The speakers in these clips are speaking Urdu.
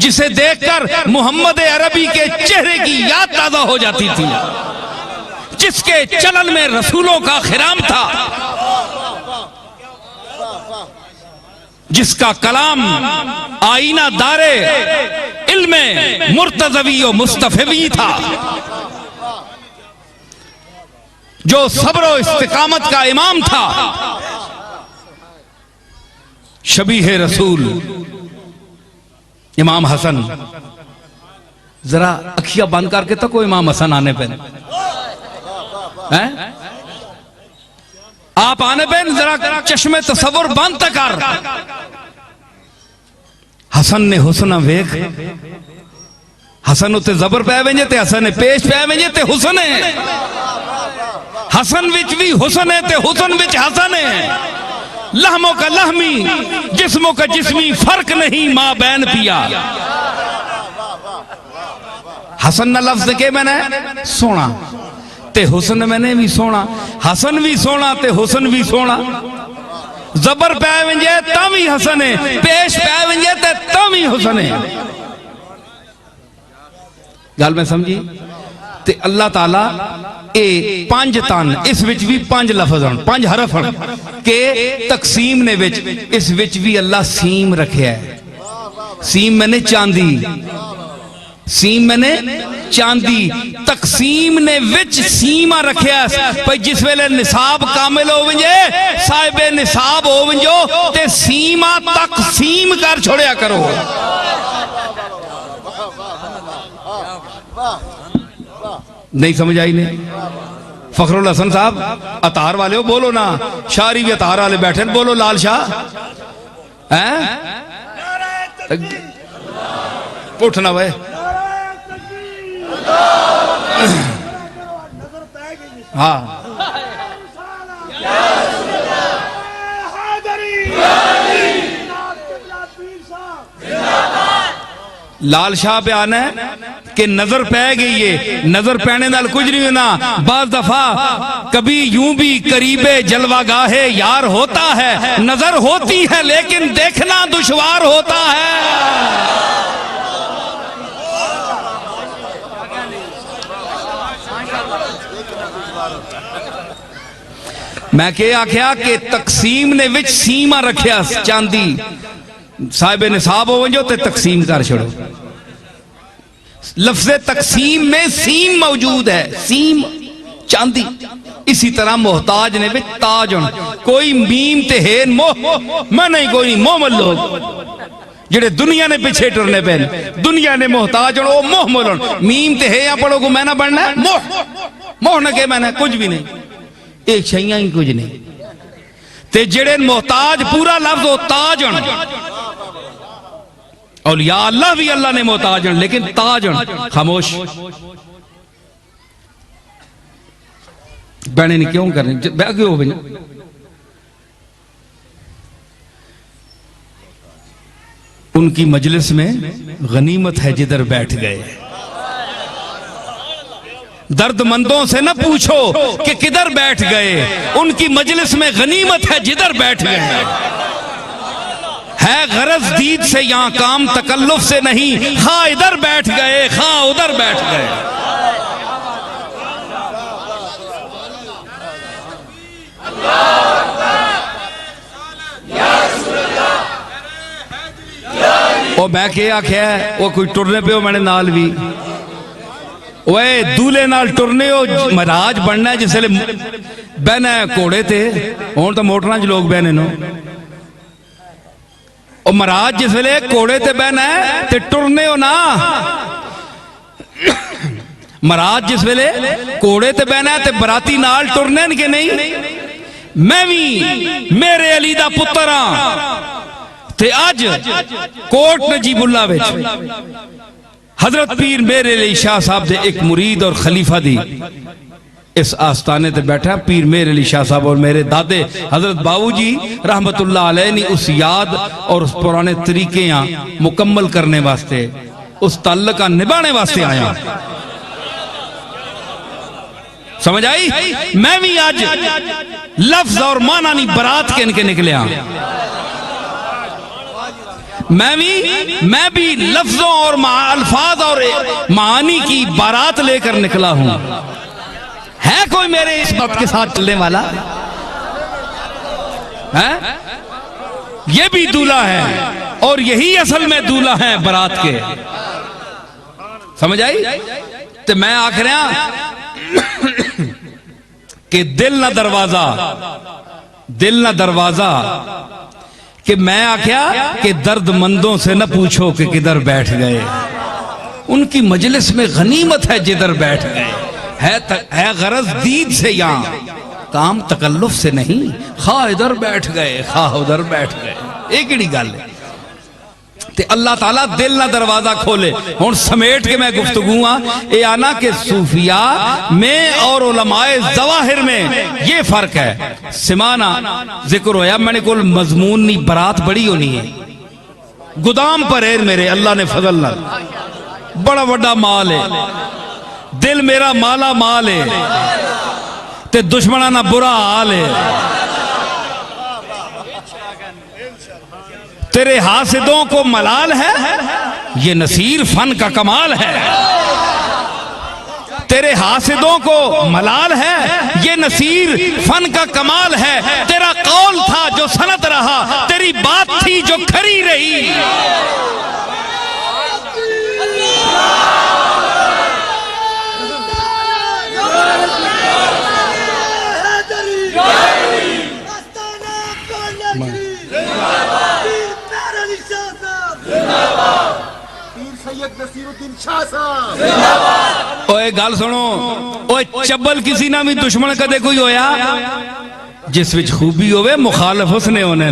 جسے دیکھ کر محمد عربی کے چہرے کی یاد تازہ ہو جاتی تھی، جس کے چلن میں رسولوں کا خرام تھا، جس کا کلام آئینہ دار علم مرتضوی و مصطفی تھا، جو صبر و استقامت کا امام تھا، شبیہ رسول امام حسن. ذرا اکھیاں بند کر کے تکو امام حسن آنے پہ آپ آنے پہ ذرا چشم تصور بند تکر. حسن نے حسنہ ویکھ، حسن اتے زبر پہ ونجے تے حسن پیش پہ ونجے تے حسن ہے، حسن وچ بھی حسن ہے تے حسن وچ حسن ہے. لہموں کا لہمی جسموں کا جسمی فرق نہیں ماں بین پیا. حسن نہ لفظ کے میں نے سونا تے حسن میں نے بھی سونا، حسن بھی سونا تے حسن بھی سونا. زبر پہ ونجے تا بھی حسن ہے، پیش پہ ونجے تے تا بھی حسن ہے. گل میں سمجھی تے اللہ تعالیٰ اے پانچ تن اس وچ بھی پانچ لفظ ہن، پانچ حرف ہن کہ تقسیم نے وچ اس وچ بھی اللہ سیم رکھیا ہے. سیم میں نے چاندی، سیم میں نے چاندی، تقسیم نے وچ سیمہ رکھیا ہے. جس ویلے نصاب کامل ہو ونجے، صاحب نصاب ہو ونجو تے سیمہ تقسیم کر چھوڑیا کرو. نہیں سمجھ آئی نہیں؟ فخر الحسن صاحب اتار والے ہو، بولو نا. شاعری بھی اتار والے بیٹھے بولو. لال شاہ اٹھنا وے ہاں. لال شاہ پہ آنا ہے کہ نظر پہ گئی ہے، نظر پہنے نال کچھ نہیں ہونا. بعض دفعہ کبھی یوں بھی قریب جلوہ گاہ یار ہوتا ہے، نظر ہوتی ہے لیکن دیکھنا دشوار ہوتا ہے. میں کہ آکھیا کہ تقسیم نے وچ سیمہ رکھیا چاندی. صاحب نصاب ہو ونجو تے تقسیم کر چھڑو. لفظ تقسیم میں سیم موجود ہے، سیم چاندی. اسی طرح محتاج نے وچ تاج ہن. کوئی میم تے ہین موہ میں نہیں، کوئی نہیں مومل لوگ جڑے دنیا نے پیچھے ٹرنے پہ دنیا نے محتاج ہن او موہ ملن. میم تے ہے یا پڑھو کو میں نہ بڑھنا ہے موہ موہ نہ کہ میں نے کچھ بھی نہیں، ایک شیئں ہی کچھ نہیں. تے جڑے محتاج پورا لفظ ہو تاج ہن. اولیاء اللہ بھی اللہ نے محتاج ہن لیکن تاج ہن. خاموش بہنے نہیں کیوں کر رہے بہ گئے ہو بھئی. ان کی مجلس میں غنیمت ہے جدھر بیٹھ گئے. درد مندوں سے نہ پوچھو کہ کدھر بیٹھ گئے، ان کی مجلس میں غنیمت ہے جدھر بیٹھ گئے. ہے غرض دید سے یہاں کام تکلف سے نہیں، خواہ ادھر بیٹھ گئے خواہ ادھر بیٹھ گئے. وہ میں کیا کیا ہے وہ کوئی ٹرنے پہ ہو میں نے نال بھی وہ دولے نال ٹرنے ہو مہراج بننا ہے. جس لئے بہنا ہے کوڑے تھے ہون تو موٹران جو لوگ بہنے نو اور مہراج جس ویلے کوڑے تے بہنا ہے تے ٹرنے ہو نا. مہراج جس ویلے کوڑے تے بہنا ہے تے براتی نال ٹرنے کہ نہیں. میں بھی میرے علی دا پتراں تے آج کوٹ نجیب اللہ وچ حضرت پیر میرے علی شاہ صاحب دے ایک مرید اور خلیفہ دی اس آستانے تے بیٹھا. پیر میرے علی شاہ صاحب اور میرے دادے حضرت باو جی رحمت اللہ علیہ نے اس یاد اور اس پرانے طریقے مکمل کرنے واسطے، اس تعلقہ نبھانے واسطے آیا. سمجھ آئی؟ میں بھی آج لفظ اور معنی نہیں برات کے ان کے نکلے میں بھی لفظوں اور الفاظ اور معانی کی بارات لے کر نکلا ہوں. ہے کوئی میرے اس بات کے ساتھ چلنے والا؟ یہ بھی دولہا ہے اور یہی اصل میں دولہا ہیں برات کے. سمجھ آئی؟ تو میں آخریا کہ دل نہ دروازہ کہ میں آخیا کہ درد مندوں سے نہ پوچھو کہ کدھر بیٹھ گئے. ان کی مجلس میں غنیمت ہے جدھر بیٹھ گئے. ہے غرض دید سے یہاں کام تکلف سے نہیں. خواہ ادھر بیٹھ گئے خواہ ادھر بیٹھ گئے. ایک ہی گل ہے. تے اللہ تعالیٰ دل نہ دروازہ کھولے. ہون سمیٹ کے میں گفتگو اے آنا کہ صوفیاء میں اور علماء ظواہر میں یہ فرق ہے. سمانا ذکر ہویا میں نے کل مضمون نہیں برات بڑی ہونی ہے. گدام پر ہے میرے اللہ نے فضل نہ بڑا بڑا مال ہے. دل میرا مالا مال ہے تے دشمنانہ برا حال ہے. تیرے حاسدوں کو ملال ہے یہ نصیر فن کا کمال ہے. تیرے حاسدوں کو ملال ہے یہ نصیر فن کا کمال ہے. تیرا قول تھا جو سنت رہا تیری بات تھی جو کھری رہی. اوے گال سنو اوے چبل کسی نہ بھی دشمن کدے کوئی ہویا جس وچ خوبی ہوئے مخالف اس نے ہونے.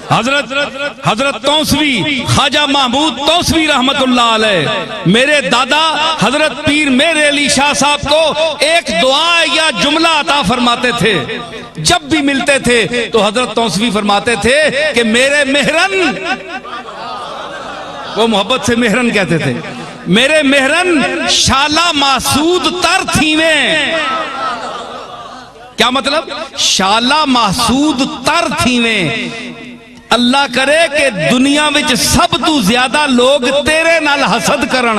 حضرت توسوی خواجہ محمود توسوی رحمت اللہ علیہ میرے دادا حضرت پیر میرے علی شاہ صاحب کو ایک دعا یا جملہ عطا فرماتے تھے. جب بھی ملتے تھے تو حضرت توسوی فرماتے تھے کہ میرے مہرن، وہ محبت سے مہرن کہتے تھے، میرے مہرن شالا محسود تر تھیویں. کیا مطلب؟ شالا محسود تر تھیویں. اللہ کرے کہ دنیا وچ سب تو زیادہ لوگ تیرے نال حسد کرن.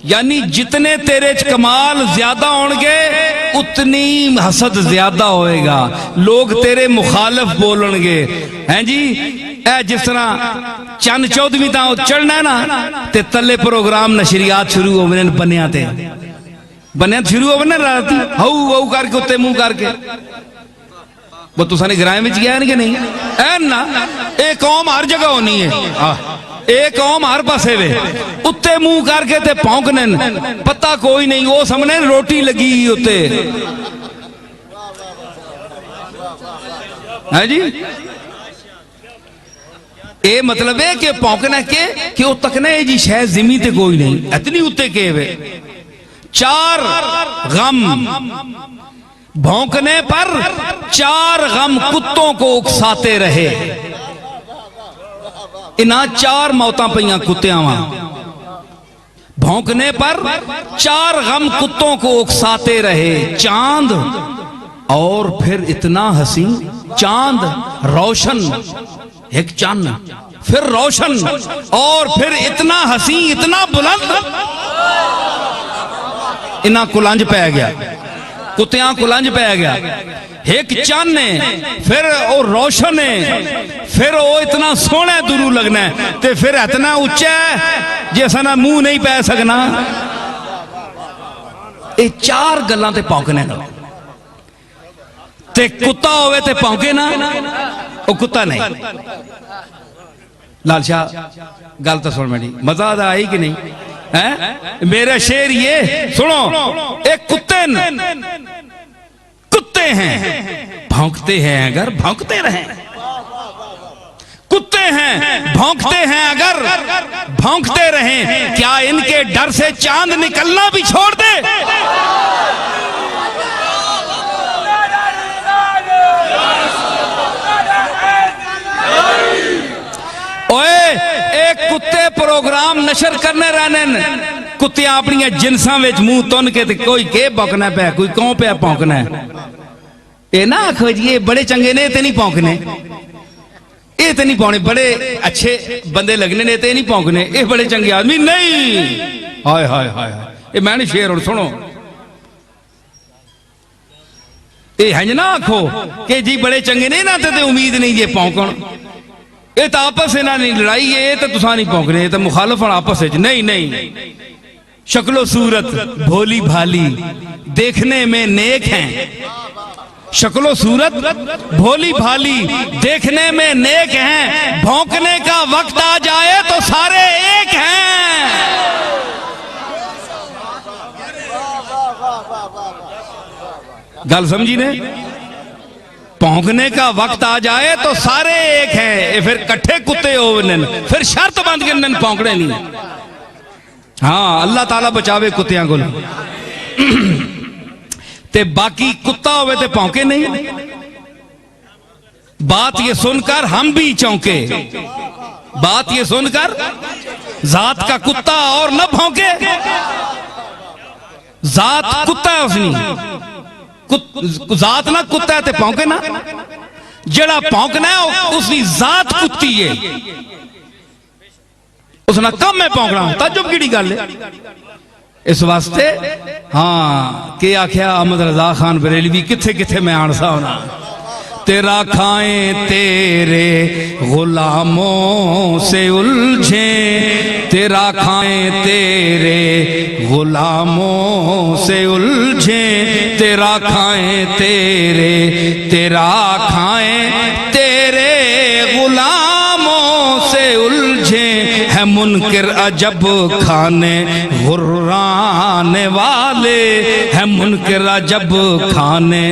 یعنی جتنے تیرے کمال زیادہ ہونگے اتنی حسد زیادہ ہوئے گا. لوگ تیرے مخالف بولن گے. ہیں جی اے جس طرح چند چودویں تاں چڑھنا ہے نا تے تلے پروگرام نشریات شروع ہو بنن بنیاں تے بنیاں شروع ہو بنن رہتی ہو کر کے اتے منہ کر کے. وہ تو سانے گرائیں میں گیا ہے کہ نہیں؟ این نا ایک قوم ہر جگہ ہونی ہے. ایک قوم ہر پاسے وے اتے منہ کر کے تے پونکنن پتہ کوئی نہیں. وہ سامنے روٹی لگی اتے. ہے جی اے مطلب ہے کہ پونکنا کہ وہ تکنا ہے جی شاید زمین تے کوئی نہیں اتنی اتے کے وے. چار غم بھونکنے پر چار غم کتوں کو اکساتے رہے. انہاں چار موتاں پہیاں کتیاں وہاں. بھونکنے پر چار غم کتوں کو اکساتے رہے. چاند اور پھر اتنا حسین چاند روشن ایک چاند پھر روشن اور پھر اتنا حسین اتنا بلند. انہاں کلنج پہ گیا کتیاں کلنج پہ گیا. ایک چاند نے پھر وہ روشن ہے پھر وہ اتنا سونے درو لگنا ہے تے پھر اتنا اچھا ہے جیسا نہ منہ نہیں پہ سکنا. یہ چار گلاں تے پونکنے نا تے کتا ہوئے تے پونکے نا وہ کتا نہیں. لال شاہ گل تو سن میری مزہ آئی کہ نہیں؟ میرا شعر یہ سنو. ایک کتے ہیں بھونکتے ہیں اگر بھونکتے رہیں. کتے ہیں بھونکتے ہیں اگر بھونکتے رہیں. کیا ان کے ڈر سے چاند نکلنا بھی چھوڑ دے؟ ایک کتے پروگرام نشر کرنے رہنے کتیاں اپنی جنساں وچ منہ تن کے کوئی کے پونکنا پہ کوئی کون پہ پونکنا ہے. اے نا آکھو جی یہ بڑے چنگے نے تے نہیں پونکنے. یہ تو نہیں پاؤنے بڑے اچھے بندے لگنے نے تے نہیں پونکنے یہ بڑے چنگے آدمی نہیں ہائے ہائے ہائے یہ میں نے شیر اور سنو یہ ہنج نہ آکھو کہ جی بڑے چنگے نہیں نہ تے امید نہیں یہ پونکن یہ تو آپس سے نہ نہیں لڑائی ہے یہ تو تساں نہیں پونکنے یہ تو مخالف آپس ہے نہیں نہیں شکل و صورت بھولی بھالی دیکھنے میں نیک ہیں شکل و صورت بھولی بھالی دیکھنے میں نیک ہیں بھونکنے کا وقت آ جائے تو سارے ایک ہیں گل سمجھی نے بھونکنے کا وقت آ جائے تو سارے ایک ہیں پھر کٹھے کتے ہونے پھر شرط بند کرنے پونکنے نہیں ہاں اللہ تعالیٰ بچاوے کتیاں کو تے باقی کتا ہوئے تے پونکے نہیں بات یہ سن کر ہم بھی چونکے بات یہ سن کر ذات کا کتا اور نہ پھونکے ذات کتا ہے اس نے ذات نہ کتا ہے تے پونکے نا جڑا پونکنا ہے اس نے ذات کتی ہے اس نے کم میں پونکنا تجب کیڑی گل ہے اس واسطے ہاں کہ آکھیا احمد رضا خان بریلوی کتھے کتھے میں آنسا ہونا تیرا کھائیں تیرے غلاموں سے الجھیں تیرا کھائیں تیرے غلاموں سے الجھیں تیرا کھائیں تیرا کھائیں تیرے غلاموں سے الجھیں ہے منکر عجب کھانے غرانے والے ہے منکر عجب کھانے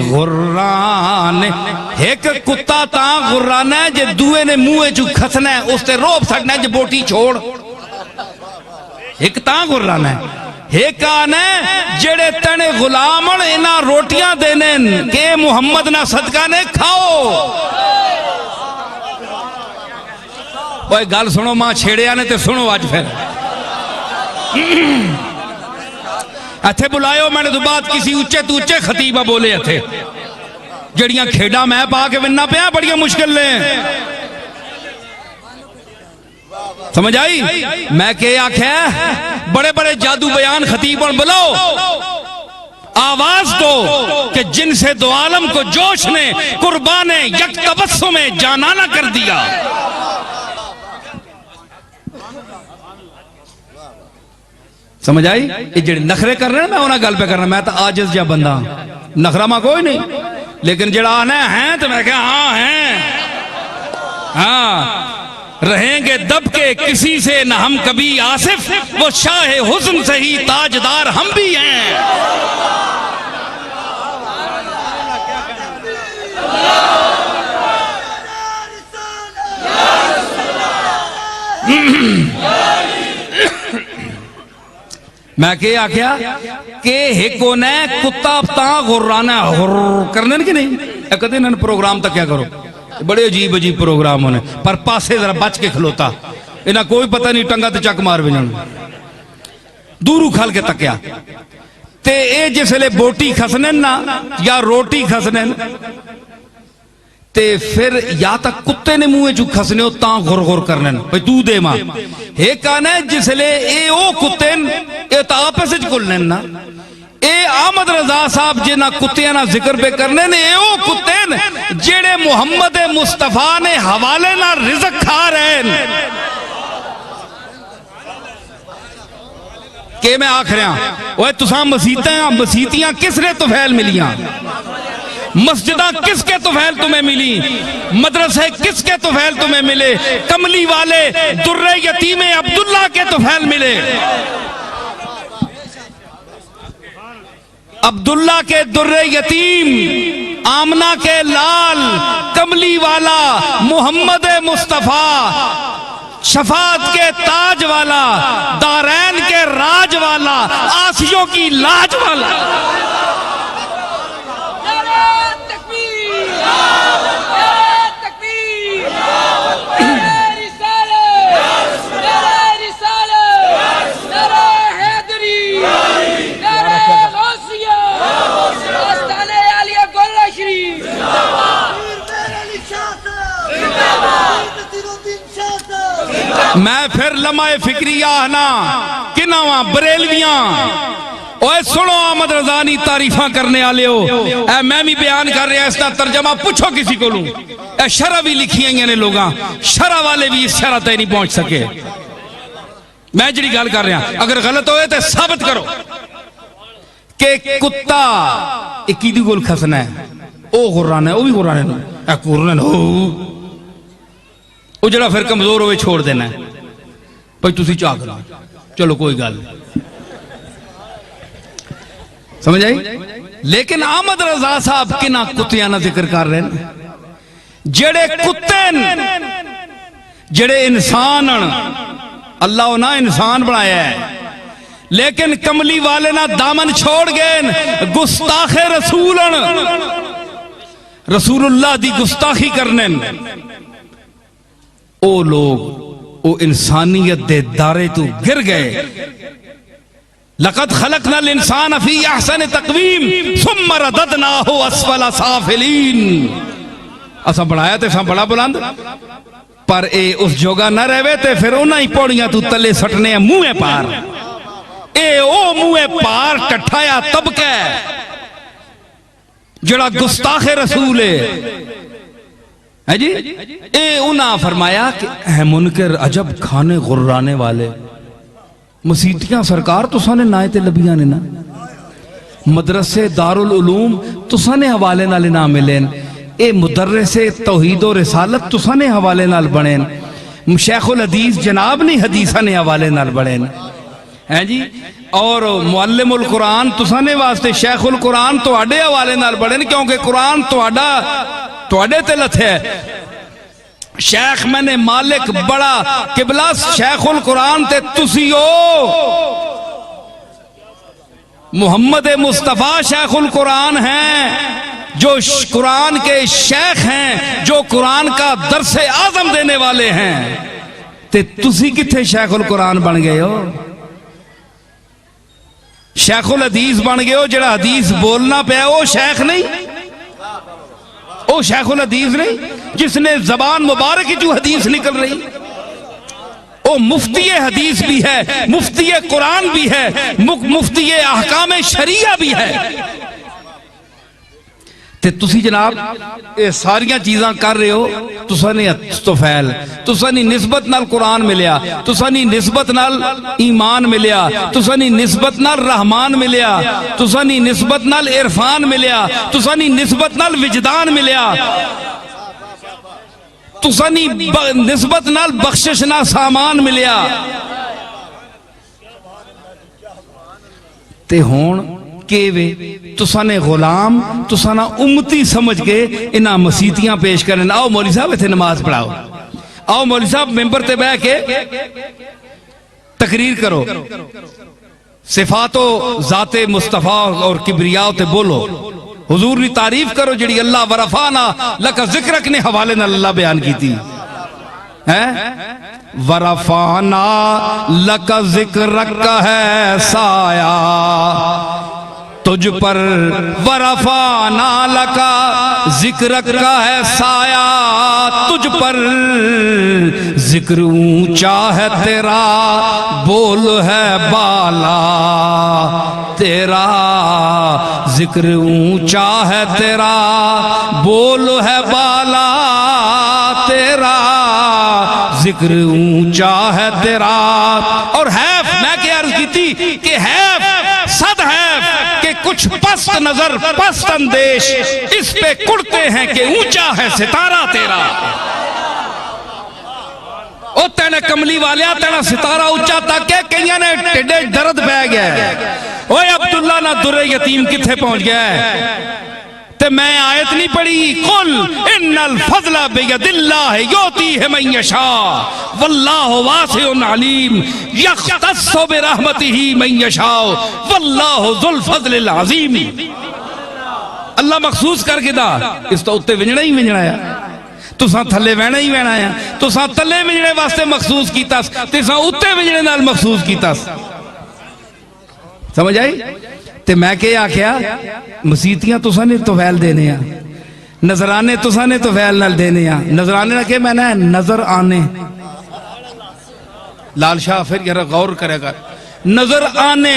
غرانے ایک کتا تاں غرانا ہے جے دوئے نے موئے جو کھسنا ہے اس تے روب سکنا ہے جے بوٹی چھوڑ ایک تاں غرانا ہے ایک آنا ہے جڑے تنے غلامن انہاں روٹیاں دینن کہ محمد نہ صدقہ نے کھاؤ وہ گل سنو ماں چھیڑے آنے تے سنو آج پھر اتھے بلائیو میں نے تو بات کسی اچھے تو اچھے خطیبہ بولے اتھے جڑیاں کھیڑا میں پا کے وننا پیا بڑیاں مشکل لیں سمجھ آئی میں کہ آکھیں بڑے بڑے جادو بیان خطیبوں بلاؤ آواز دو کہ جن سے دو عالم کو جوش نے قربان یک تبسم میں جانانہ کر دیا سمجھ آئی یہ جڑے نخرے کر رہے ہیں میں انہاں گل پہ کرنا میں تو عاجز جا بندہ نخرہ ماں کوئی نہیں لیکن جڑا آنا ہے تو میں کہا ہاں ہیں ہاں رہیں گے دب کے کسی سے نہ ہم کبھی آصف وہ شاہ حسن سے ہی تاجدار ہم بھی ہیں میں کہا کیا کہ ہکو نے کتا پتاں غرانا غر کرنے کی نہیں کہتے ہیں پروگرام تک کیا کرو بڑے عجیب عجیب پروگرام ہونے پر پاسے ذرا بچ کے کھلوتا انہاں کوئی پتہ نہیں ٹنگا تے چک مار بجن دورو کھال کے تکیا تے اے جس لے بوٹی کھسنن نا یا روٹی کھسنن تے پھر یا تک کتے نے موئے جو کھسنے ہو تاں غر غر کرنے بھئی تو دے ماں ایک آنا ہے جس لے اے او کتن اے تا آپس اچھ کلنے نا اے احمد رضا صاحب جنا کتیاں نا ذکر پہ کرنے نے اے او کتن جڑے محمد مصطفیٰ نے حوالے نا رزق کھا رہے ہیں کہ میں آکھ رہا ہوں وہ تساں مسیتیاں کس نے توفیل ملیاں مسجدہ کس کے توفیل تمہیں ملی مدرسے کس کے توفیل تمہیں ملے کملی والے در یتیم عبداللہ کے توفیل ملے عبداللہ کے در یتیم آمنہ کے لال کملی والا محمد مصطفیٰ شفاعت کے تاج والا دارین کے راج والا آسیوں کی لاج والا زندہ باد میں پھر لمحہ فکری آہنا کناواں بریلویاں اوے سنو آمد رضانی تعریفاں کرنے آلے ہو اے میں بھی بیان کر رہا اس کا ترجمہ پوچھو کسی کو لوں اے شرع بھی لکھی ہیں نے لوگاں شرع والے بھی اس شرع تے نہیں پہنچ سکے میں جڑی گل کر رہا اگر غلط ہوئے تو ثابت کرو کہ کتا ایکی دی گول کھسنا ہے او غران ہے او بھی غران ہے اے قرآن ہو او جڑا پھر کمزور ہوئے چھوڑ دینا ہے بھئی تسی چاہ کرنا چلو کوئی گل سمجھ آئی لیکن آمد رضا صاحب کنا کتیاں نہ ذکر کر رہے ہیں جڑے کتین جڑے انسان اللہ نہ انسان بنایا ہے لیکن کملی والے نہ دامن چھوڑ گئے گستاخ رسول اللہ دی گستاخی کرنے او لوگ او انسانیت دے دارے تو گر گئے لقد خلقنا الانسان فی احسن تقویم ثم رددناہ اسفل سافلین اسا بڑھایا تے سا بڑا بلند پر اے اس جوگا نہ رہے تے پھر انہاں ہی پوڑیاں تو تلے سٹنے ہیں موے پار اے او موے پار کٹھایا طبقہ جڑا گستاخ رسول ہے جی اے انہاں فرمایا کہ اے منکر عجب کھانے غرانے والے مسیتیاں سرکار تو سانے نائتے لبیاں نے نا مدرسے دارالعلوم تو سانے حوالے نالے نہ ملین اے مدرس توحید و رسالت تو سانے حوالے نال بڑھین شیخ الحدیث جناب نہیں حدیثہ نے حوالے نال بڑھین ہیں جی اور معلم القرآن تو سانے واسطے شیخ القرآن تو اڈے حوالے نال بڑھین کیونکہ قرآن تو اڈے تلت ہے شیخ میں نے مالک بڑا قبلہ شیخ القرآن تے تسی ہو محمد مصطفیٰ شیخ القرآن ہیں جو قرآن کے شیخ ہیں جو قرآن کا درس اعظم دینے والے ہیں تے تسی کتھے شیخ القرآن بن گئے ہو شیخ الحدیث بن گئے ہو جڑا حدیث بولنا پہ او شیخ نہیں او شیخ الحدیث نہیں جس نے زبان مبارک جو حدیث نکل رہی او مفتی حدیث بھی ہے مفتی قرآن بھی ہے مفتی احکام شریعہ بھی ہے تے تسی جناب اے ساریاں چیزاں کر رہے ہو تسانی استفیل تسانی نسبت نال قرآن ملیا تسانی نسبت نال ایمان ملیا تسانی نسبت نال رحمان ملیا تسانی نسبت نال عرفان ملیا تسانی نسبت نال وجدان ملیا تسانی نسبت نال بخشش نال سامان ملیا تے ہون کیوے تسانے غلام تسانا امتی سمجھ کے انہاں مسیتیاں پیش کریں آؤ مولی صاحب ایتھے نماز پڑھاؤ آؤ مولی صاحب ممبر تے بہ کے تقریر کرو صفات و ذات مصطفیٰ اور کبریاء تے بولو حضور نے تعریف کرو جڑی اللہ ورفانا لکا ذکرک نے حوالے نہ اللہ بیان کی تھی ورفانا لکا ذکرک ہے سایہ تجھ پر ورفانا لکا ذکرک کا ہے سایہ تجھ پر ذکر اونچا ہے تیرا بول ہے بالا تیرا ذکر اونچا ہے تیرا بول ہے بالا تیرا ذکر اونچا ہے تیرا اور حیف میں کیا عرض کی تھی کہ حیف صد حیف کہ کچھ پست نظر پست اندیش اس پہ کڑتے ہیں کہ اونچا ہے ستارہ تیرا او تینے کملی والیا تینا ستارہ اونچا تک ہے کئیاں نے ٹڈے درد بہ گئے اوے عبداللہ نہ در یتیم کتھے پہنچ گیا ہے تے میں آیت نہیں پڑھی قل ان الفضل بید اللہ یوتیہ من یشاء واللہ واسع علیم یختص برحمتہ من یشاء واللہ ذو الفضل العظیم اللہ مخصوص کر کے دا اس تو اتے ونجڑا ہی ونجڑا ہے تو ساں تھلے وینا ہی وینا ہے تو ساں تلے ونجڑے واسطے مخصوص کیتا تے ساں اتے ونجڑے نال مخصوص کیتا سمجھ آئی تے میں کیا کیا مسیتیاں تو سانے تو فیل دینے ہیں نظرانے تو سانے تو فیل نال دینے ہیں نظرانے نہ کہ میں نے نظر آنے لال شاہ پھر ذرا غور کرے گا. نظر آنے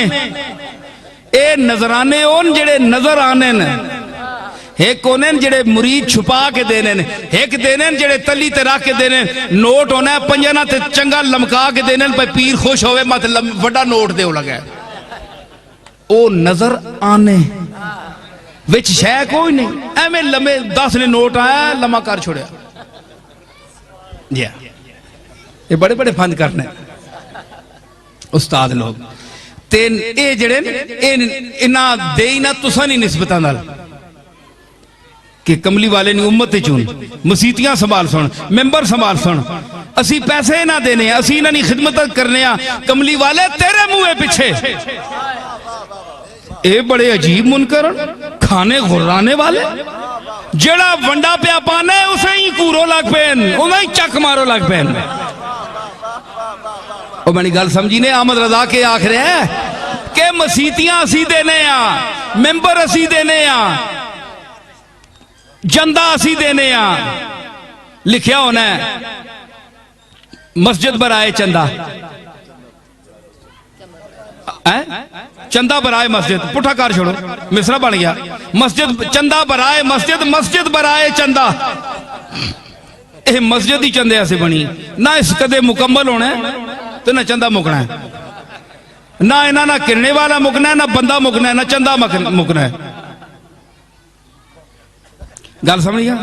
اے نظرانے اون جڑے نظر آنے نے، ایک انہیں جڑے مرید چھپا کے دینے نے، ایک دینے جڑے تلی تے رکھ کے دینے. نوٹ ہونا ہے پنجنا تے چنگا لمکا کے دینے پہ پیر خوش ہوئے مت بڑا نوٹ دے ہو لگا ہے. او نظر آنے وچ شے کوئی نہیں، ایمیں لمے 10 نے نوٹ آیا لمحہ کر چھوڑیا. یہ بڑے بڑے فن کرنے استاد لوگ تین اے جڑے انہاں دے ہی نہ تساں نہیں نسبتاں نال کہ کملی والے نے امت چون مسیتیاں سنبھال سن، ممبر سنبھال سن، اسی پیسے نہ دینے ہیں، اسی انہاں نہیں خدمت کرنے ہیں. کملی والے تیرے منہ پیچھے اے بڑے عجیب منکر کھانے غرانے والے جڑا ونڈا پیا پانے اسے ہی کورو لگ پین انہیں ہی چک مارو لگ پین. اور میں نے گل سمجھی نے احمد رضا کے آخر ہے کہ مسیتیاں اسی دینے ہیں، ممبر اسی دینے ہیں، جندہ اسی دینے ہیں. لکھیا ہونا ہے مسجد برائے چندہ، چندہ برائے مسجد پٹھا کار چھوڑو مصرہ بن گیا. مسجد چندہ برائے مسجد، مسجد برائے چندہ. اے مسجد ہی چندے ایسے بنی نہ اس قدے مکمل ہونا ہے تو نہ چندہ مکنا ہے، نہ انہاں نہ کرنے والا مکنا ہے، نہ بندہ مکنا ہے، نہ چندہ مکنا ہے. گل سمجھ گیا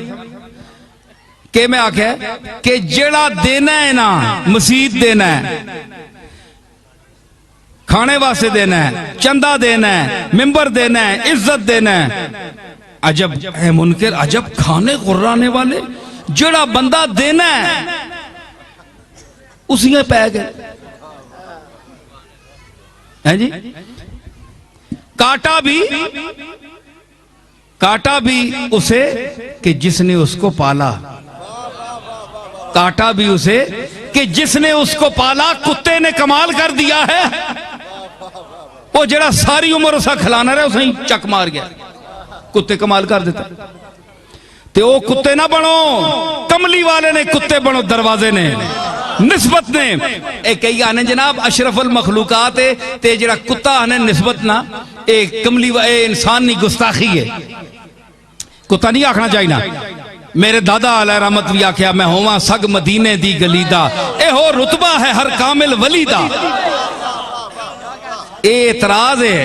کہ میں آکھیا کہ جڑا دینا ہے نا مسجد دینا ہے، کھانے واسطے دینا ہے، چندہ دینا ہے، ممبر دینا ہے، عزت دینا ہے. عجب ہے منکر، عجب کھانے غرانے والے جڑا بندہ دینا ہے اسی میں پہ گئے. جی کاٹا بھی اسے کہ جس نے اس کو پالا، کاٹا بھی اسے کہ جس نے اس کو پالا. کتے نے کمال کر دیا ہے، وہ جڑا ساری عمر اسا کھلانا رہے اسے ہی چک مار گیا. کتے کمال کر دیتا تے او کتے نہ بنو، کملی والے نے کتے بنو، دروازے نے نسبت نے. ایک کئی آنے جناب اشرف المخلوقات تے جڑا کتا آنے نسبت نہ ایک کملی اے انسان نہیں گستاخی ہے. کتا نہیں آکھنا چاہیے نا. میرے دادا علیہ رحمت بھی آکھیا میں ہوا سگ مدینے دی گلیدہ، اے ہو رتبہ ہے ہر کامل ولیدہ. اے اعتراض ہے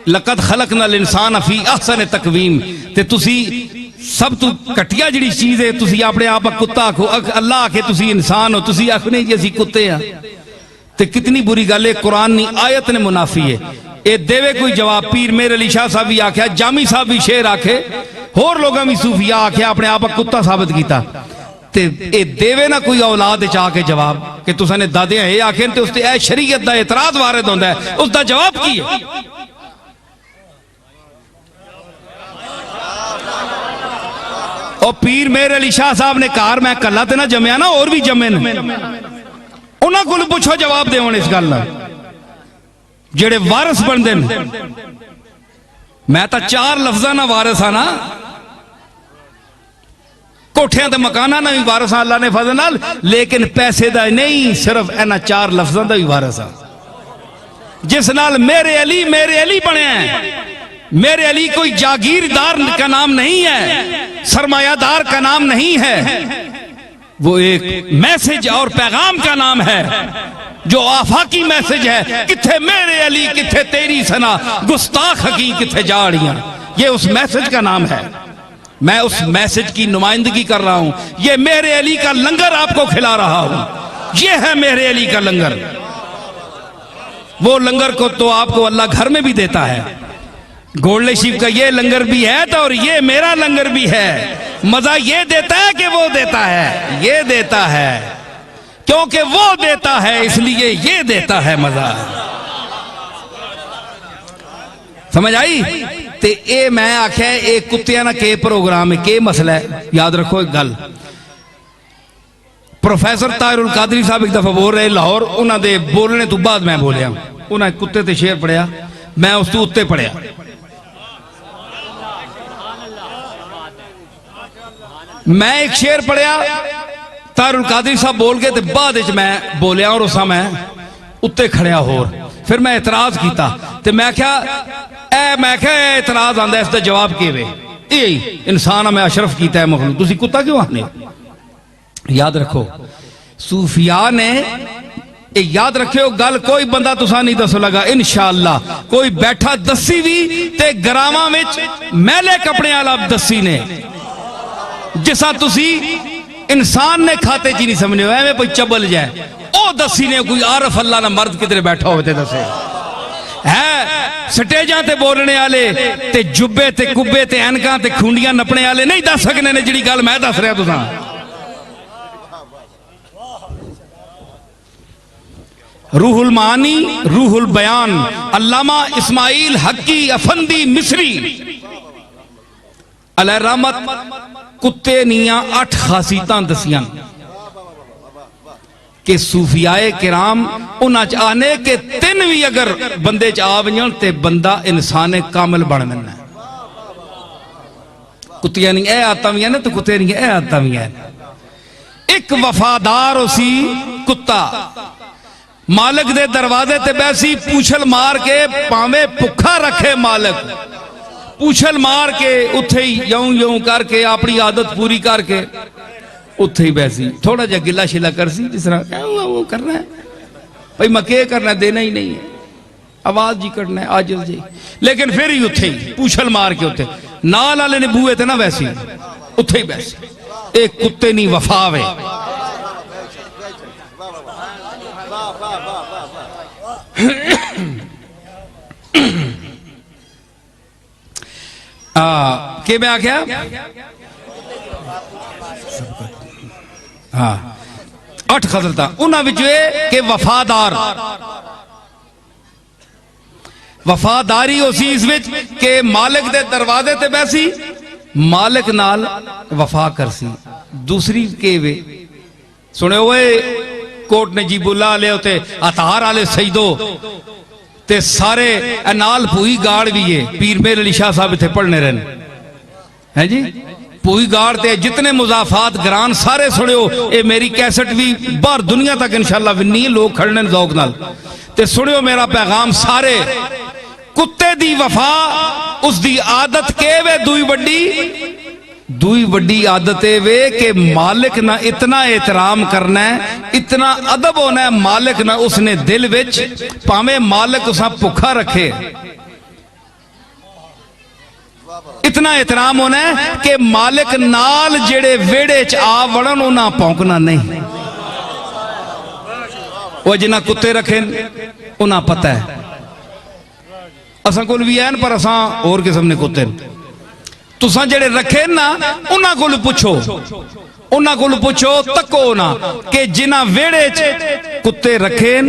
لقد خلقنا الانسان فی احسن تقویم. تے تسی سب تو کٹیا جڑی چیز ہے تسی اپنے آپ کتا آکھو، اللہ آکھے تسی انسان ہو، تسی آکھنے جی اسی کتے ہیں. تے کتنی بری گل ہے، قرآن نی آیت نے منافی ہے. اے دیوے کوئی جواب. پیر میر علی شاہ صاحب بھی آکھیا، جامی صاحب بھی شیر آکھے، اور لوگاں بھی صوفیہ آکھیا، اپنے آپ کتا ثابت کیتا. تے اے دیوے نہ کوئی اولاد چاہ کے جواب کہ تساں نے دادے ہیں آکھیں تے اس تے اے شریعت دا اعتراض وارد ہوندا ہے، اس دا جواب کی ہے؟ اور پیر میر علی شاہ صاحب نے کار میں کلا تے نہ جمیا نا، اور بھی جمے نا، انہاں کو پوچھو جواب دے ہون اس گل دا جڑے وارث بن دین. میں تا 4 لفظاں نہ وارث ہاں نا، کوٹھیاں تے مکاناں نہ بھی وارث ہاں اللہ نے فضل نال، لیکن پیسے دا نہیں، صرف اینا 4 لفظاں دا بھی وارث ہاں جس نال میرے علی بنے ہیں. میرے علی کوئی جاگیردار کا نام نہیں ہے، سرمایہ دار کا نام نہیں ہے، وہ ایک میسج اور پیغام کا نام ہے جو آفاقی میسج ہے. کتھے میرے علی کتھے تیری سنا، گستاخ حقی کتھے جاڑیاں. یہ اس میسج کا نام ہے. میں اس میسج کی نمائندگی کر رہا ہوں. یہ میرے علی کا لنگر آپ کو کھلا رہا ہوں. یہ ہے میرے علی کا لنگر. وہ لنگر کو تو آپ کو اللہ گھر میں بھی دیتا ہے. گولڈ شیف کا یہ لنگر بھی ہے تو اور یہ میرا لنگر بھی ہے. مزہ یہ دیتا ہے کہ وہ دیتا ہے؟ یہ دیتا ہے کیونکہ وہ دیتا ہے اس لیے یہ دیتا ہے مزہ. سمجھ آئی؟ تے اے میں آکھیا اے کتیاں نہ کے پروگرام ہے کے مسئلہ ہے. یاد رکھو ایک گل، پروفیسر طاہر القادری صاحب ایک دفعہ بول رہے لاہور، انہاں دے بولنے تو بعد میں بولیا، انہاں کتے تے شیر پڑھیا، میں اس تو اتے پڑھیا. میں ایک شیر پڑھیا طاہر القادری صاحب بول گئے تے بعد وچ میں بولیا اور اسا میں اتے کھڑیا ہور پھر میں اعتراض کیتا تے میں کیا اعتراض آندا ہے اس دا جواب کیویں انسان میں اشرف کیتا ہے مخلوق تسی کتا کیوں آنے یاد رکھو صوفیاء نے یاد رکھے ہو گل کوئی بندہ تسا نہیں دسو لگا انشاءاللہ کوئی بیٹھا دسی بھی تے گراواں وچ میلے کپڑے والا دسی نے جسا تسی انسان نے کھاتے چی نہیں سمجھے ہوئے میں کوئی چبل جائے او دسی نے کوئی عارف اللہ نہ مرد کدھر بیٹھا ہوئے تے دسے ہے سٹیجاں تے بولنے آلے تے جبے تے کبے تے اینکاں تے کھونڈیاں نپنے آلے نہیں دس سکنے نے جڑی گل میں دس رہا تساں روح المعانی روح البیان علامہ اسماعیل حقی افندی مصری علیہ رحمت کتے نیاں 8 خاصیتاں دسیاں کہ صوفیاء کرام انہاں چاہنے کہ 3 بھی اگر بندے چاہویں تے بندہ انسان کامل بڑھ ملنا ہے کتیاں نہیں اے آتا بھی ہے نا تو کتے نہیں اے آتا بھی ہے ایک وفادار اسی کتا مالک دے دروازے تے بیسی پوچھل مار کے پاویں پکھا رکھے مالک پوچھل مار کے اتھے ہی یوں کر کے اپنی عادت پوری کر کے اتھے ہی بیسی تھوڑا جا گلہ شلہ کرسی جس طرح کیا ہوا وہ کرنا ہے بھئی مکے کرنا دینا ہی نہیں ہے آواز جی کرنا ہے آجز جی لیکن پھر ہی اتھے ہی پوچھل مار کے اتھے نال آلے نے بوئے تھے نا ویسی اتھے ہی بیسی ایک کتے نہیں وفاوے کہ میں آکھیا ہاں 8 خضرتا انہاں وچوے کہ وفاداری اسی اس وچ کہ مالک دے دروازے تے بیسی مالک نال وفا کرسی دوسری کہ وے سنے ہوئے کوٹ نجیب اللہ علیہ ہوتے اطہار علیہ سیدو تے سارے انال پوئی گاڑ بھی ہے پیر میر علی شاہ صاحب تھے پڑھنے رہنے ہیں جی پوئی گاڑ تے جتنے مضافات گران سارے سڑے ہو اے میری کیسٹ بھی بار دنیا تک انشاءاللہ ونی لوگ کھڑنے ذوق نال تے سڑے ہو میرا پیغام سارے کتے دی وفا اس دی عادت کے وے دوئی وڈی عادت وے کہ مالک نہ اتنا احترام کرنا ہے اتنا ادب ہونا ہے مالک نہ اس نے دل وچ پامے مالک اسا پکھا رکھے اتنا احترام ہونا ہے کہ مالک نال جڑے ویڑے چاہ وڑن انہاں پونکنا نہیں وہ جنہاں کتے رکھیں انہاں پتہ ہے اساں کول بھی ہیں پر اساں اور قسم نے کتے تو ساں جڑے رکھیں نا انہاں کول پوچھو تکو نا کہ جنہاں ویڑے کتے رکھیں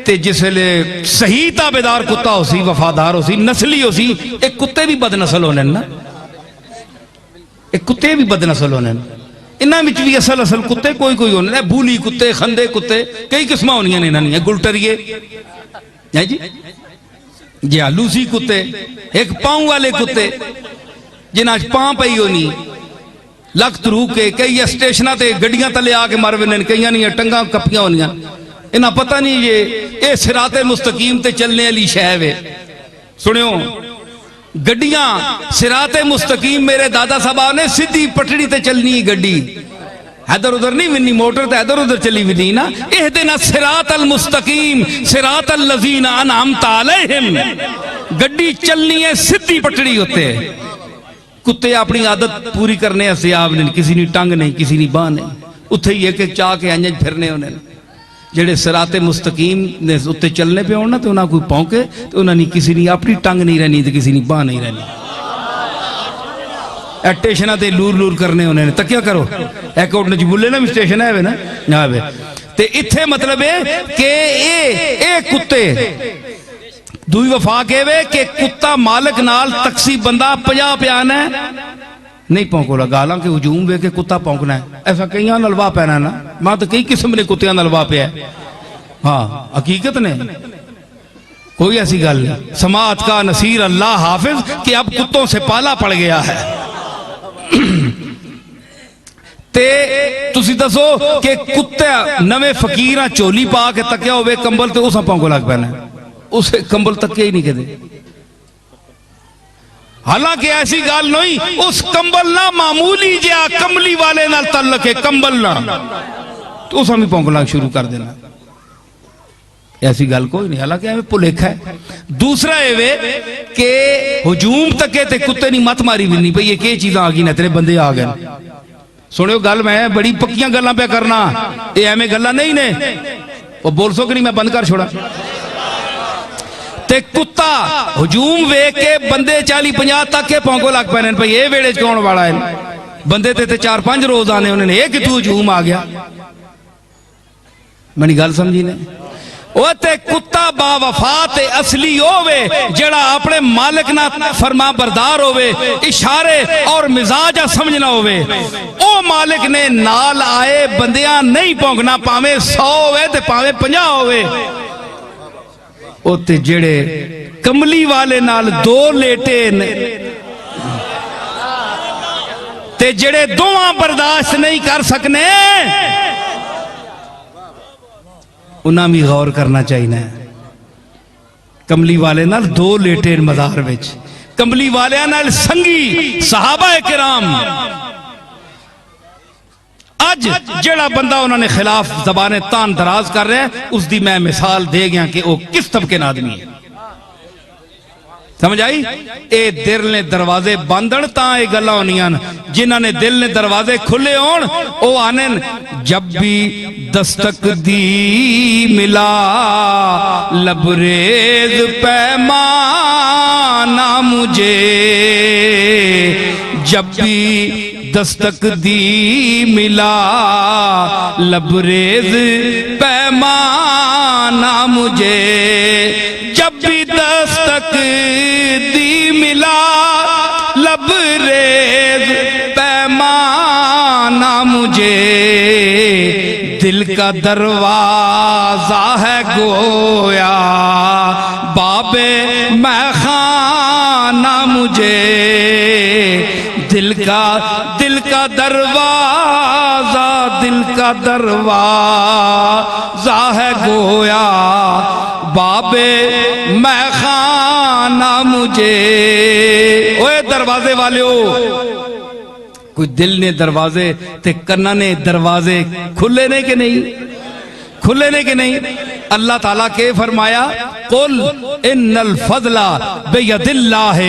تے جس لے صحیح تابدار کتا ہو سی وفادار ہو سی نسلی ہو سی ایک کتے بھی بد نسل ہونے نا ایک کتے بھی بد نسل ہونے انہاں وچ بھی اصل کتے کوئی ہونے نا بولی کتے خندے کتے کئی قسمہ ہونیاں نہیں نہ گلٹریے جی ہاں لوسی کتے ایک پاؤں والے کتے جنہاں پاں پئی ہونی لگت روح کے کئی اسٹیشنہ تے گڑیاں تلے آکے مروینن کئیاں نہیں ٹنگاں کپیاں ہونیاں انہاں پتہ نہیں یہ صراط مستقیم تے چلنے علی شہوے سنیو گڑیاں صراط مستقیم میرے دادا صاحبہ نے سدھی پٹڑی تے چلنی گڑی ادھر ادھر نہیں ونی موٹر تے ادھر ادھر چلی ونی نا اہدنا صراط المستقیم صراط الذین انعمت علیہم گڑی چلنی ہے سدھی پٹڑی ہوتے کتے اپنی عادت پوری کرنے سے آپ نے کسی نہیں ٹنگ نہیں کسی نہیں باں نہیں اتھے ہی ایک چاہ کے انجج پھرنے ہونے جڑے صراط مستقیم نے اتھے چلنے پہ ہونا تو انہاں کوئی پونکے تو انہاں نہیں کسی نہیں اپنی ٹنگ نہیں رہنی تو کسی نہیں باں نہیں رہنی اسٹیشنہ تے لور کرنے ہونے تو کیا کرو ایک اوٹ نجی بولے نا اسٹیشن ہے نا یہاں پہ تے اتھے مطلب ہے کہ اے کتے دوئی وفا کے وے کہ کتا مالک نال تقسیب بندہ 50 پہ آنا ہے نہیں پونکو لگا حالانکہ ہجوم وے کہ کتا پونکنا ہے ایسا کئیاں نلوا پہنا نا ماں تو کئی قسم نے کتیاں نلوا پہ ہے ہاں حقیقت نے کوئی ایسی گل نہیں سماعت کا نصیر اللہ حافظ کہ اب کتوں سے پالا پڑ گیا ہے تے تسی دسو کہ کتے نوے فقیراں چولی پا کے تکیا ہوئے کمبل تے اساں پاؤں کو لگ پہنا ہے، اسے کمبل تکیا ہی نہیں کہتے. حالانکہ ایسی گال نہیں، اس کمبل نہ معمولی جیا کملی والے نال تعلق ہے، کمبل نہ تو اساں بھی پاؤں کو لگ شروع کر دینا. ایسی گل کوئی نہیں، حالانکہ ہمیں پلیکھا ہے. دوسرا ہے کہ ہجوم تکے تے کتے نہیں مت ماری بھی نہیں پہ یہ کہ چیزاں آگی نہ تیرے بندے آگئے. سنو گل میں بڑی پکیاں گلاں پہ کرنا، یہ ہمیں گلاں نہیں نے، وہ بول سو کہ نہیں میں بند کر چھوڑا. تے کتا ہجوم وے کے بندے 40-50 تک کے پونکو لگ پہنے پہ یہ ویڑے چکون والا ہے. بندے تے 4-5 روز آنے انہوں نے ایک تو ہجوم آ گیا. میں نے گل سمجھی نے وہ تے کتا با وفات اصلی ہووے جڑا اپنے مالک نہ فرما بردار ہووے، اشارے اور مزاجہ سمجھنا ہووے. او مالک نے نال آئے بندیاں نہیں پونکنا، پاویں 100 ہوئے تے پاویں 50 ہوئے. او تے جڑے کملی والے نال 2 لیٹے تے جڑے دوہاں برداشت نہیں کر سکنے انہاں بھی غور کرنا چاہیے. کملی والے نال 2 لیٹے مزار وچ، کملی والے نال سنگی صحابہ کرام. اج جڑا بندہ انہوں نے خلاف زبانیں تان دراز کر رہے ہیں اس دی میں مثال دے گیا کہ وہ کس طبقے آدمی ہے. سمجھ آئی؟ اے دل نے دروازے باندھن تاں اے گلاں ہونیاں، جنہاں نے دل نے دروازے کھلے ہون او آنن جب بھی دستک دی ملا لبریز پیمانہ مجھے، جب بھی دستک دی ملا لبریز پیمانہ مجھے، جب بھی دستک دی ملا لبریز پیمانہ مجھے، دل کا دروازہ ہے گویا باب میں خانہ مجھے، دل کا دروازہ، دل کا دروازہ ہے گویا باب میں خانہ مجھے. اوے دروازے والے ہو، کوئی دل نے دروازے تے کنہ نے دروازے کھلے نے کہ نہیں؟ کھلے نے کہ نہیں؟ اللہ تعالیٰ کے فرمایا قل ان الفضل بید اللہ،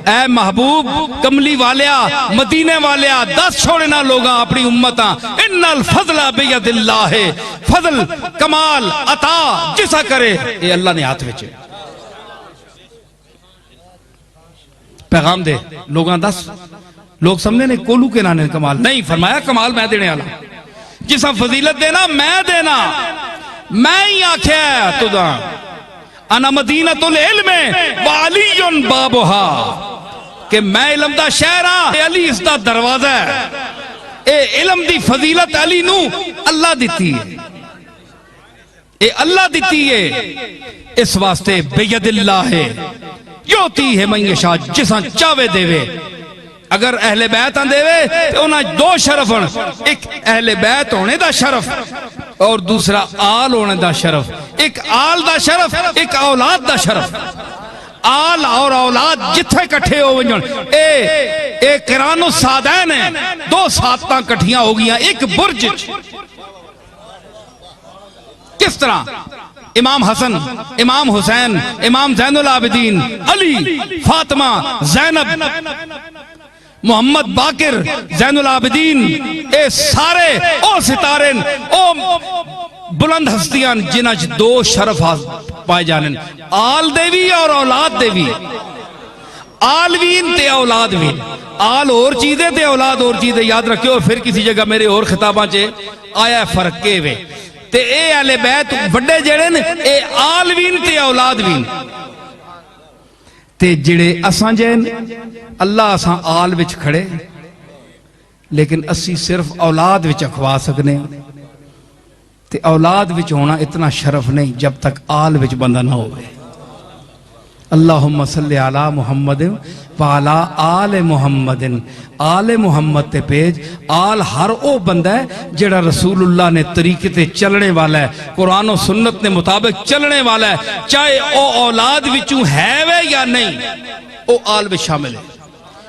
اے محبوب کملی والیا مدینے والیا دس چھوڑنا لوگاں اپنی امتاں، ان الفضل بید اللہ، فضل کمال عطا جسا کرے یہ اللہ نے ہاتھ وچ. پیغام دے لوگاں دس، لوگ سمجھنے نے کولو کے نانے کمال نہیں، فرمایا کمال میں دینے والا، جسا فضیلت دینا میں دینا، میں ہی آکھیا تُدھا انا مدینۃ العلم وعلی بابہا، کہ میں علم دا شہر ہاں، علی اس دا دروازہ ہے. اے علم دی فضیلت علی نو اللہ دیتی ہے، اے اللہ دیتی ہے، اس واسطے بید اللہ ہے یوتی ہے من یشاء، جساں چاوے دے وے. اگر اہل بیت دے وے تو انہاں 2 شرف ہیں، ایک اہل بیت ہونے دا شرف اور دوسرا آل ہونے دا شرف. ایک آل دا شرف، ایک اولاد دا شرف. آل اور اولاد جتھے کٹھے ہو ونجن، اے قرآن السادین ہیں، 2 ساتاں کٹھیاں ہو گیا ایک برج. کس طرح امام حسن، امام حسین، امام زین العابدین، علی، فاطمہ، زینب، محمد باقر، زین العابدین، اے سارے او ستارے او بلند ہستیاں جنہ 2 شرف پائے جانن، آل دیوی اور اولاد دیوی. آلوین تے اولاد وین، آل اور چیزیں تے اولاد اور چیزیں. یاد رکھو پھر کسی جگہ میرے اور خطاباں چے آیا فرق کے وے تے اے اہل بیت وڈے جڑے نے اے آلوین تے اولاد وین. تے جڑے اساں جین اللہ اساں آل وچ کھڑے لیکن اسی صرف اولاد وچ اکھوا سکنے. تے اولاد وچ ہونا اتنا شرف نہیں جب تک آل وچ بندہ نہ ہوئے. اللہم صلی علی محمد وعلا آل محمد. آل محمد تے پیج. آل ہر او بندہ ہے جڑا رسول اللہ نے طریقے تے چلنے والا ہے, قرآن و سنت نے مطابق چلنے والا ہے, چاہے او اولاد وچوں ہے وے یا نہیں, او آل میں شامل ہے.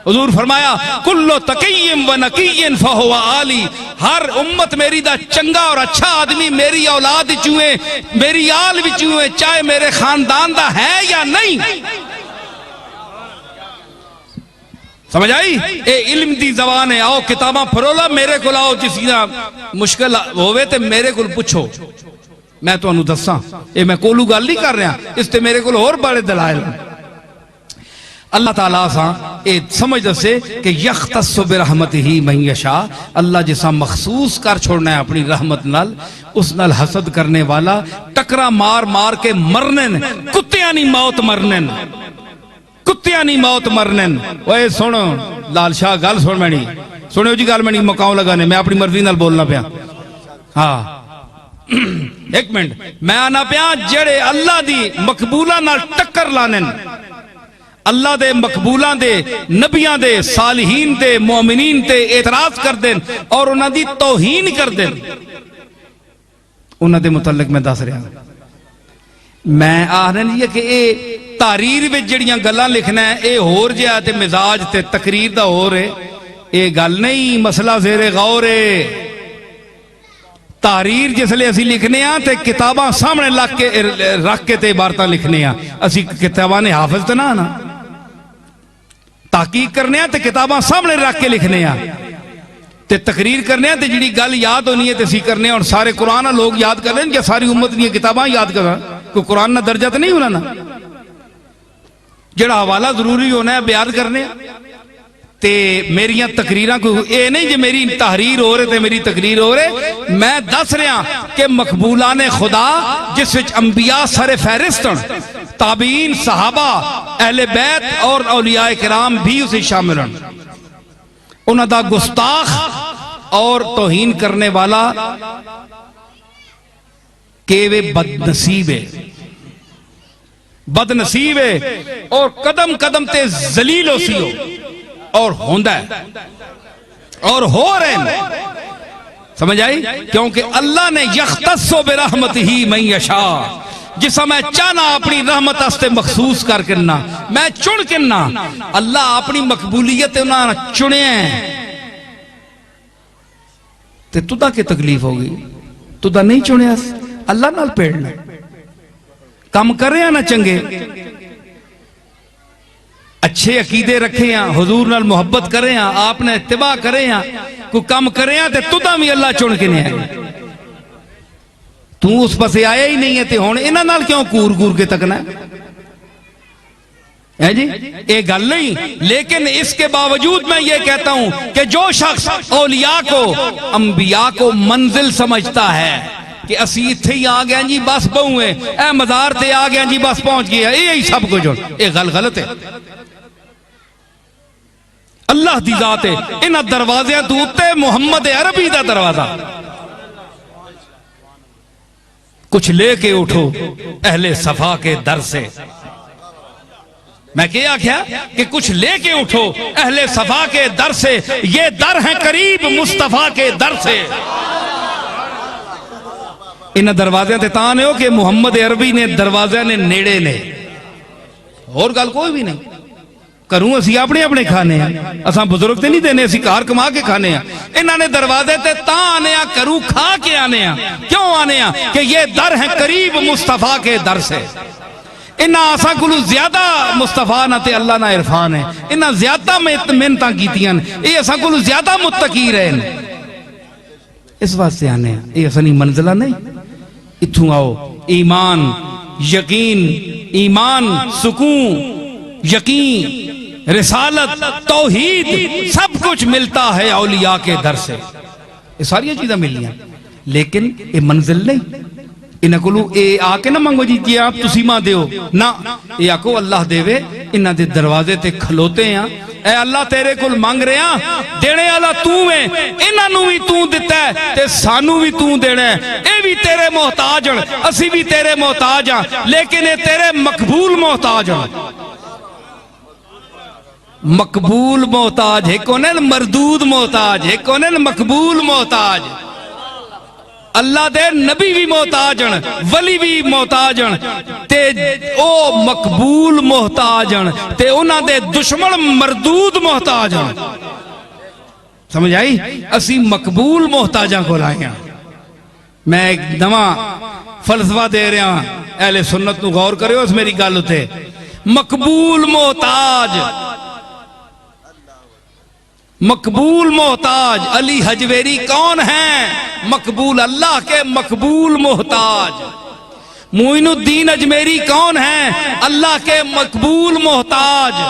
حضور فرمایا کلو تقیم و نقیم فہو آلی, ہر امت میری دا چنگا اور اچھا آدمی میری اولاد وچوں ہے, میری آل وچوں ہے, چاہے میرے خاندان دا ہے یا نہیں. سمجھ آئی؟ اے علم دی زبان ہے. آؤ کتاباں پڑھولا, میرے کو لاؤ, جس کی مشکل ہوئے تے میرے کو پوچھو, میں تو انہوں دساں. اے میں کولو گل نہیں کر رہا, اس تے میرے کو اور بڑے دلائل ہیں. اللہ تعالیٰ ساں اے سمجھ دسے کہ یختص برحمتہ من یشاء, اللہ جسا مخصوص کر چھوڑنا ہے اپنی رحمت نال, اس نال حسد کرنے والا ٹکرا مار مار کے مرنن, کتیاں نہیں موت مرنن, کتیاں نہیں موت مرنن. اوے سنو لال شاہ گل سن, میں نہیں سنو جی گل, میں نہیں مکاؤں لگانے, میں اپنی مرضی نال بولنا پیا. ہاں ایک منٹ, میں آنا پیا جڑے اللہ دی مقبولہ نال ٹکر لانن, اللہ دے مقبولاں دے, نبیاں دے, صالحین دے, مومنین دے اعتراض کر دیں اور انہاں دی توہین کر دیں, انہاں دے متعلق میں دس رہا ہوں. میں آہنے نہیں ہے کہ اے تحریر میں جڑیاں گلاں لکھنا ہے اے ہور جہا تے مزاج تے تقریر دا ہو رہے, اے گل نہیں, مسئلہ زیر غور ہے. تحریر جس لئے اسی لکھنے ہیں تے کتاباں سامنے رکھ کے تے عبارتاں لکھنے ہیں, اسی کتاباں نے حافظ تے نہ نا, تحقیق کرنے ہیں تے کتاباں سامنے رکھ کے لکھنے ہیں, تے تقریر کرنے ہیں تے جڑی گل یاد ہونی ہے تے اسی کرنے ہیں. اور سارے قرآن لوگ یاد کر لیں کہ ساری امت نہیں کتاباں یاد کر رہا, کوئی قرآن نہ درجہ تے نہیں ہونا نا, جڑا حوالہ ضروری ہونا ہے بیان کرنے تے میریاں تقریراں کو اے نہیں جو میری تحریر ہو رہے تے میری تقریر ہو رہے. میں دس رہا کہ مقبولان خدا جس وچ انبیاء سر فہرستن, تابعین, صحابہ, اہل بیت اور اولیاء کرام بھی اسے شامل ہیں. انہاں دا گستاخ اور توہین کرنے والا کہ وہ بد نصیب ہے, بد نصیب ہے, اور قدم قدم تے ذلیل ہو سی ہو اور ہوندہ ہے اور ہو رہے ہیں. سمجھ آئی؟ کیونکہ اللہ نے یختص برحمتہ من یشاء, جسا میں چانا اپنی رحمت استے مخصوص کر کرنا, میں چن کرنا. اللہ اپنی مقبولیت انہاں چنے ہیں تے تُدہ کی تکلیف ہوگی, تُدہ نہیں چنے اس اللہ نال پیڑنا, کم کرے ہیں نہ چنگے, اچھے عقیدے رکھے ہیں, حضور نال محبت کرے ہیں, آپ نے اتباع کرے ہیں, کوئی کم کرے ہیں تے تُدہ بھی اللہ چن کے نہیں آئے. تو اس پسے آیا ہی نہیں ہے تے ہونے انہاں نال کیوں کور کور کے تکنا ہے جی, ایک گل نہیں. لیکن اس کے باوجود میں یہ کہتا ہوں کہ جو شخص اولیاء کو, انبیاء کو منزل سمجھتا ہے کہ اسی اتھے ہی آ گیا جی بس بہویں, اے مزار تے آ گیا جی بس پہنچ گیا, یہی سب کچھ, یہ غلط ہے. اللہ دی ذات ہے, انہاں دروازے تو اتے محمد عربی دا دروازہ. کچھ لے کے اٹھو اہل صفا کے در سے, میں کیا کیا کہ کچھ لے کے اٹھو اہل صفا کے در سے, یہ در ہیں قریب مصطفیٰ کے در سے. انہاں دروازے تے تانے ہو کہ محمد عربی نے دروازے نے نیڑے نے, اور گل کوئی بھی نہیں. کروں اسی اپنے اپنے کھانے ہیں, اساں بزرگ تے نہیں دینے, اسی کار کما کے کھانے ہیں. انہاں نے دروازے تے تاں آنے ہیں, کروں کھا کے آنے ہیں. کیوں آنے ہیں کہ یہ در ہیں قریب مصطفیٰ کے در سے. انہاں آساں کلو زیادہ مصطفیٰ نہ تے اللہ نہ عرفان ہے, انہاں زیادہ محنتاں کیتیاں, یہ آساں کلو زیادہ متقی رہے ہیں. اس واسطے آنے ہیں, یہ اسانی منزلہ نہیں. اتھوں آؤ, ایمان, یقین, ایمان, سکون, یقین, رسالت, توحید, سب کچھ ملتا ہے اولیاء کے در سے. یہ ساری چیزیں ملی ہیں, لیکن یہ منزل نہیں. انہاں کولو اے آ کے نہ منگو جی آپ تسی ماں دیو, نہ یہ آکو اللہ دے وے, انہاں دے دروازے تے کھلوتے ہیں اے اللہ تیرے کول منگ رہے ہیں دینے والا تو ہے انہاں نوں بھی تو دتا ہے تے سانوں بھی تو دینا ہے اے بھی تیرے محتاج ہیں اسی بھی تیرے محتاج ہیں لیکن اے تیرے مقبول محتاج ہیں مقبول محتاج ہے کونن مردود محتاج ہے کونن مقبول محتاج اللہ دے نبی بھی محتاج ہیں ولی بھی محتاج ہیں تے او مقبول محتاج ہیں تے انہاں دے دشمن مردود محتاج ہیں سمجھ آئی اسی مقبول محتاجاں کو لائے ہیں میں ایک نواں فلسفہ دے رہا ہوں اہل سنت نو غور کرے اس میری گل تے مقبول محتاج مقبول محتاج علی حجویری کون ہیں مقبول اللہ کے مقبول محتاج معین الدین اجمیری کون ہیں اللہ کے مقبول محتاج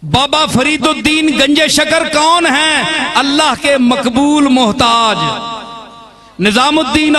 بابا فرید الدین گنج شکر کون ہیں اللہ کے مقبول محتاج نظام الدین